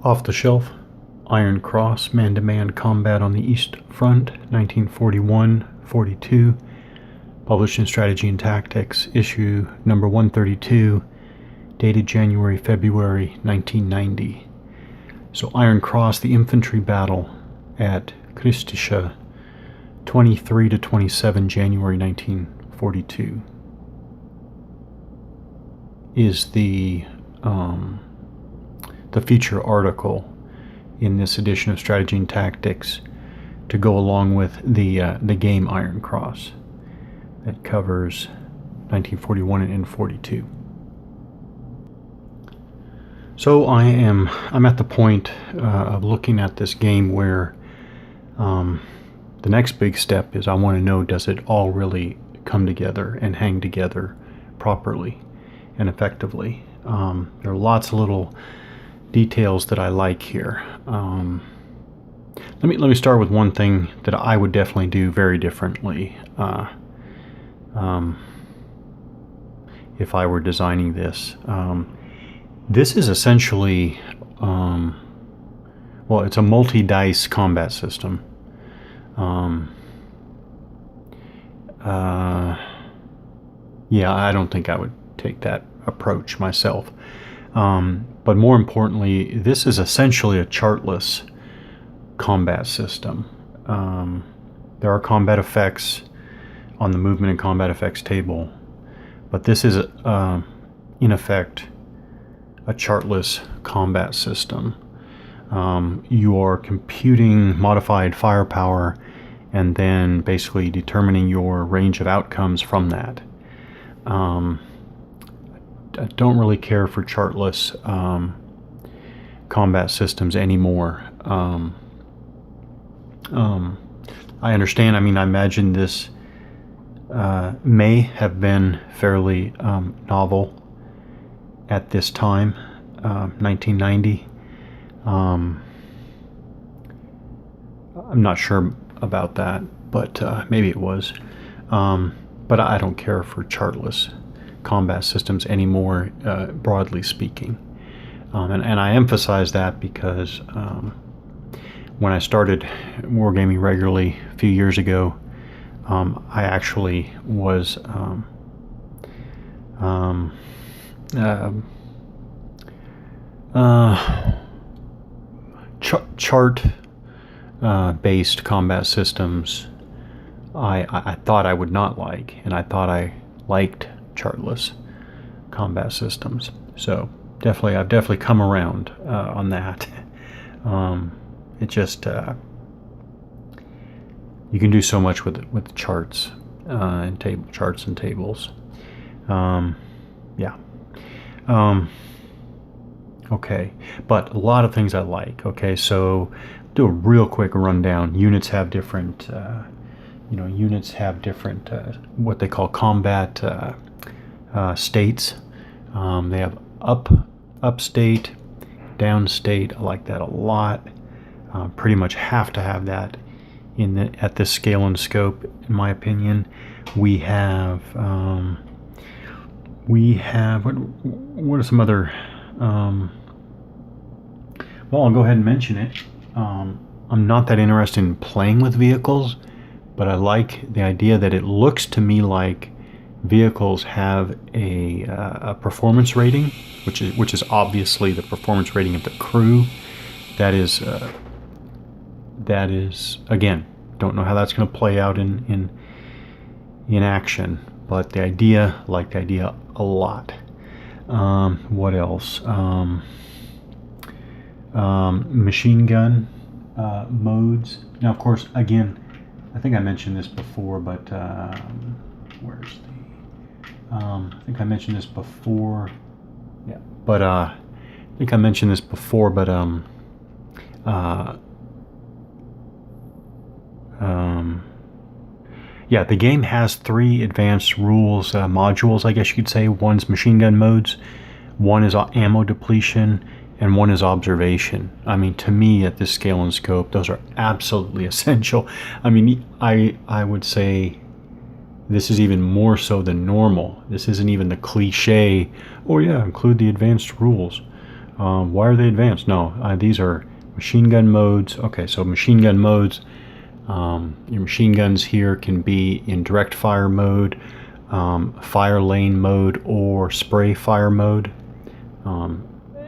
Off the Shelf, Iron Cross, Man-to-Man Combat on the East Front, 1941-42, published in Strategy and Tactics, issue number 132, dated January-February 1990. So Iron Cross, the infantry battle at Kristische, 23 to 27 January 1942, is the feature article in this edition of Strategy and Tactics to go along with the game Iron Cross that covers 1941 and 42. So I'm at the point of looking at this game where the next big step is I want to know, does it all really come together and hang together properly and effectively? There are lots of little details that I like here. Let me start with one thing that I would definitely do very differently if I were designing this. This is essentially, well, it's a multi-dice combat system. Yeah, I don't think I would take that approach myself. But more importantly, this is essentially a chartless combat system. There are combat effects on the movement and combat effects table, but this is in effect a chartless combat system. You are computing modified firepower and then basically determining your range of outcomes from that. I don't really care for chartless combat systems anymore. I understand. I mean, I imagine this may have been fairly novel at this time, 1990. I'm not sure about that, but maybe it was. But I don't care for chartless combat systems anymore, broadly speaking. And I emphasize that because when I started wargaming regularly a few years ago, I actually was chart based combat systems I thought I would not like, and I thought I liked chartless combat systems. So I've definitely come around on that. It just you can do so much with charts and charts and tables. Yeah. Okay, but a lot of things I like. Okay, so do a real quick rundown. Units have different, what they call combat states. They have up state, down state. I like that a lot. Pretty much have to have that at this scale and scope, in my opinion. We have what are some other? Well, I'll go ahead and mention it. I'm not that interested in playing with vehicles, but I like the idea that it looks to me like vehicles have a performance rating, which is obviously the performance rating of the crew. That is again, don't know how that's going to play out in action, but I like the idea a lot. What else? Machine gun modes. Now, of course, again, I think I mentioned this before, but where's the? I think I mentioned this before. Yeah, but I think I mentioned this before, but yeah, the game has 3 advanced rules modules, I guess you could say. One's machine gun modes, one is ammo depletion, and one is observation. I mean, to me, at this scale and scope, those are absolutely essential. I mean, I would say this is even more so than normal. This isn't even the cliche, oh yeah, include the advanced rules. Why are they advanced? No, these are machine gun modes. Okay, so machine gun modes. Your machine guns here can be in direct fire mode, fire lane mode, or spray fire mode.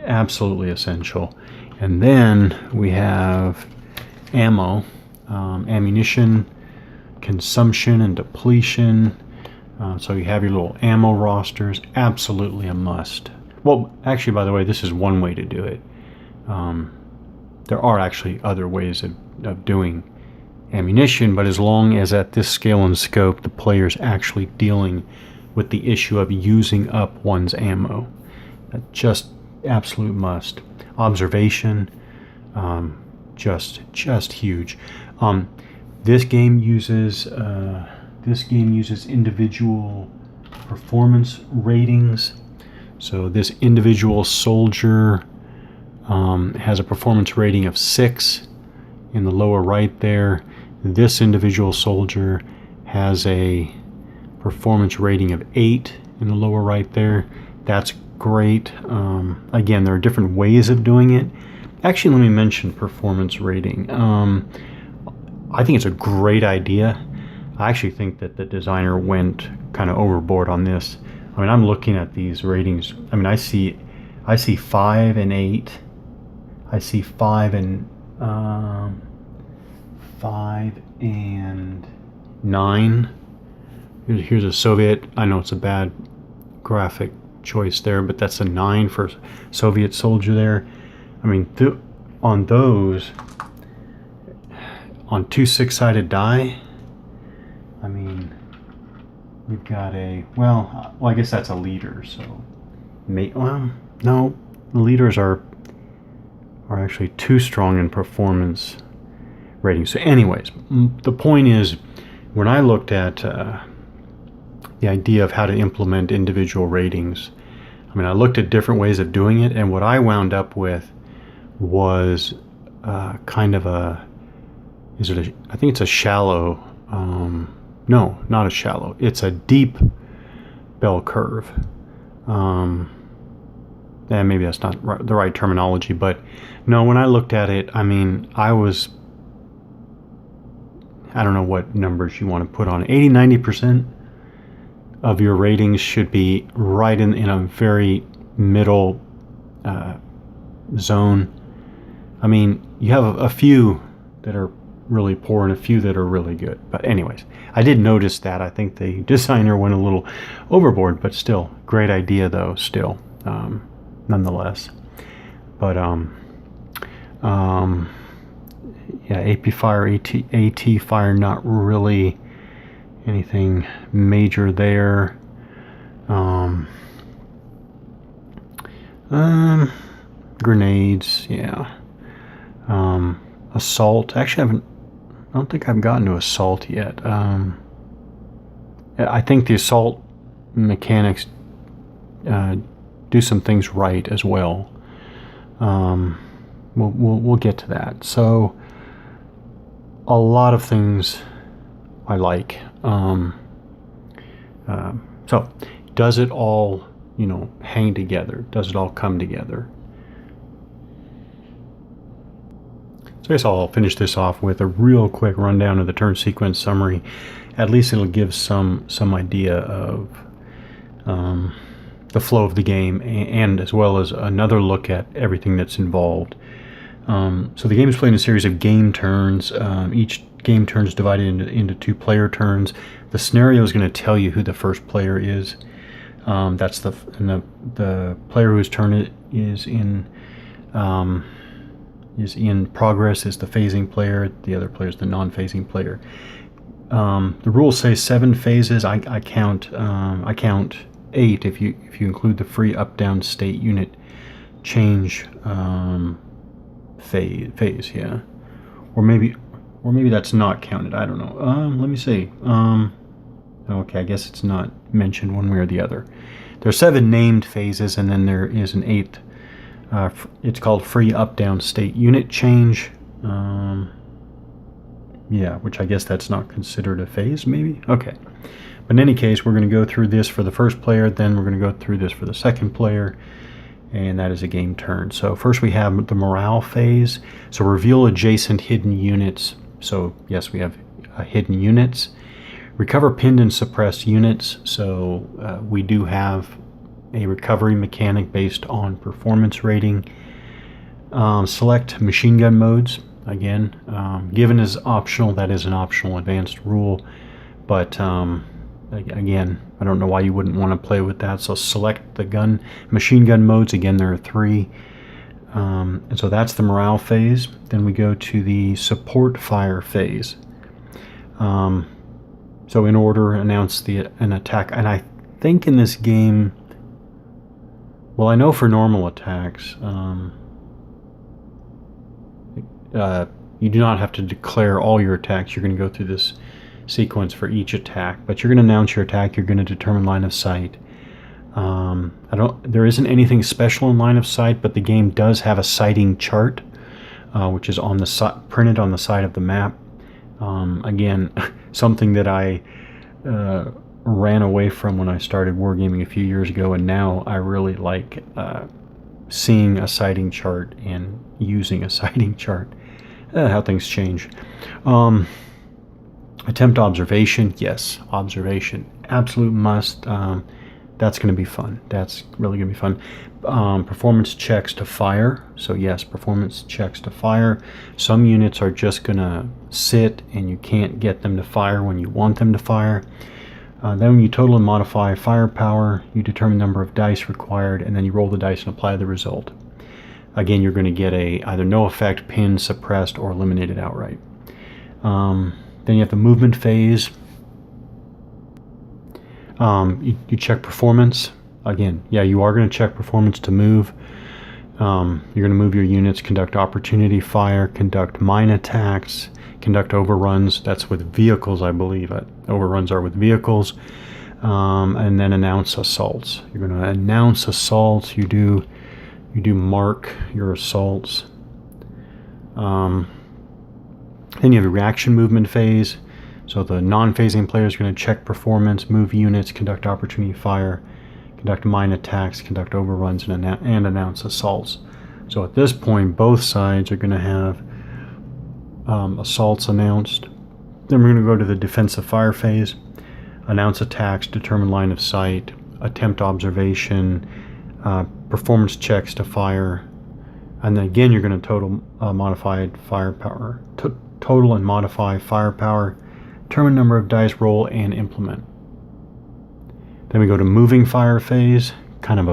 Absolutely essential. And then we have ammo, ammunition, consumption and depletion. So you have your little ammo rosters. Absolutely a must. Well, actually, by the way, this is one way to do it. There are actually other ways of doing ammunition, but as long as at this scale and scope the player's actually dealing with the issue of using up one's ammo. Just absolute must. Observation, just huge. This game uses individual performance ratings. So this individual soldier has a performance rating of 6 in the lower right there. This individual soldier has a performance rating of 8 in the lower right there. That's great. Again, there are different ways of doing it. Actually, let me mention performance rating. I think it's a great idea. I actually think that the designer went kind of overboard on this. I mean, I'm looking at these ratings. I mean, I see 5 and 8. I see 5 and 9. Here's a Soviet. I know it's a bad graphic choice there, but that's a 9 for Soviet soldier there. I mean, on those, on 2 6-sided die, I mean, we've got well, I guess that's a leader. So, well, no, the leaders are actually too strong in performance rating. So anyways, the point is, when I looked at the idea of how to implement individual ratings, I mean, I looked at different ways of doing it, and what I wound up with was kind of I think it's a shallow, no, not a shallow, it's a deep bell curve. And maybe that's not the right terminology, but no, when I looked at it, I mean, I don't know what numbers you want to put on it. 80-90% of your ratings should be right in a very middle zone. I mean, you have a few that are really poor and a few that are really good. But anyways, I did notice that. I think the designer went a little overboard, but still, great idea though, still, nonetheless. But yeah, AP fire, AT fire, not really anything major there. Grenades, yeah. Assault. Actually, I don't think I've gotten to assault yet. I think the assault mechanics do some things right as well. We'll get to that. So a lot of things I like. So does it all, hang together? Does it all come together? So I guess I'll finish this off with a real quick rundown of the turn sequence summary. At least it'll give some idea of the flow of the game, and as well as another look at everything that's involved. So the game is played in a series of game turns. Each game turn is divided into 2 player turns. The scenario is going to tell you who the first player is. That's the player whose turn it is in progress is the phasing player. The other player is the non-phasing player. The rules say 7 phases. I count 8 if you include the free up-down state unit change phase, yeah, or maybe that's not counted. I don't know. Let me see. Okay, I guess it's not mentioned one way or the other. There are 7 named phases, and then there is an 8th. It's called free up-down state unit change. Yeah, which I guess that's not considered a phase, maybe? Okay. But in any case, we're going to go through this for the first player, then we're going to go through this for the second player, and that is a game turn. So first we have the morale phase. So reveal adjacent hidden units. So yes, we have hidden units. Recover pinned and suppressed units. So we do have a recovery mechanic based on performance rating. Select machine gun modes. Again, given as optional, that is an optional advanced rule, but again, I don't know why you wouldn't want to play with that. So select the machine gun modes. Again, there are 3. And so that's the morale phase. Then we go to the support fire phase. So in order, announce an attack. And I think in this game, well, I know for normal attacks, you do not have to declare all your attacks. You're going to go through this sequence for each attack, but you're going to announce your attack. You're going to determine line of sight. There isn't anything special in line of sight, but the game does have a sighting chart, which is on the printed on the side of the map. Again, something that I ran away from when I started wargaming a few years ago, and now I really like seeing a sighting chart and using a sighting chart. How things change. Attempt observation. Yes, observation. Absolute must. That's going to be fun. That's really going to be fun. Performance checks to fire. So yes, performance checks to fire. Some units are just going to sit and you can't get them to fire when you want them to fire. Then when you total and modify firepower, you determine the number of dice required, and then you roll the dice and apply the result. Again, you're going to get either no effect, pinned, suppressed, or eliminated outright. Then you have the movement phase. You check performance. Again, yeah, you are going to check performance to move. You're going to move your units, conduct opportunity fire, conduct mine attacks, conduct overruns. That's with vehicles, I believe. Overruns are with vehicles. And then announce assaults. You're going to announce assaults. You do mark your assaults. Then you have a reaction movement phase. So the non-phasing player is going to check performance, move units, conduct opportunity fire, conduct mine attacks, conduct overruns, and announce assaults. So at this point, both sides are going to have assaults announced. Then we're going to go to the defensive fire phase. Announce attacks, determine line of sight, attempt observation, performance checks to fire, and then again you're going to total and modify firepower, determine number of dice, roll, and implement. Then we go to moving fire phase, kind of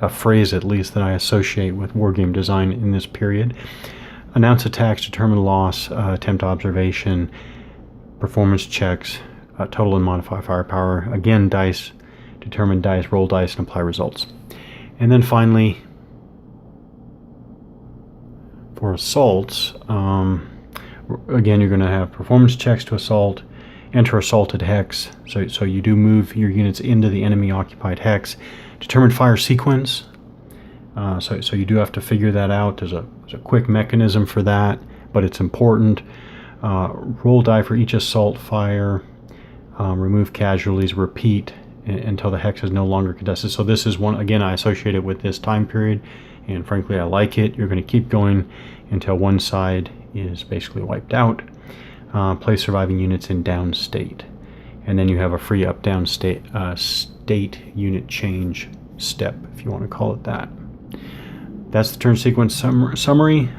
a phrase at least that I associate with wargame design in this period. Announce attacks, determine loss, attempt observation, performance checks, total and modify firepower. Again, dice, determine dice, roll dice, and apply results. And then finally, for assaults, again, you're going to have performance checks to assault, enter assaulted hex. So you do move your units into the enemy occupied hex. Determine fire sequence. So you do have to figure that out. There's a quick mechanism for that, but it's important. Roll die for each assault fire. Remove casualties. Repeat until the hex is no longer contested. So this is one, again, I associate it with this time period, and frankly I like it. You're going to keep going until one side is basically wiped out. Place surviving units in down state, and then you have a free up down state unit change step, if you want to call it that. That's the turn sequence summary.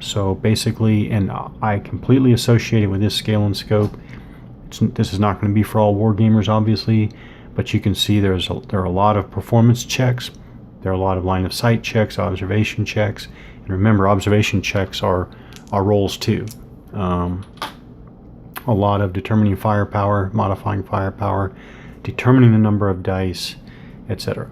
So basically, and I completely associate it with this scale and scope. This is not going to be for all war gamers, obviously, but you can see there are a lot of performance checks. There are a lot of line of sight checks, observation checks, and remember, observation checks are rolls too. A lot of determining firepower, modifying firepower, determining the number of dice, etc.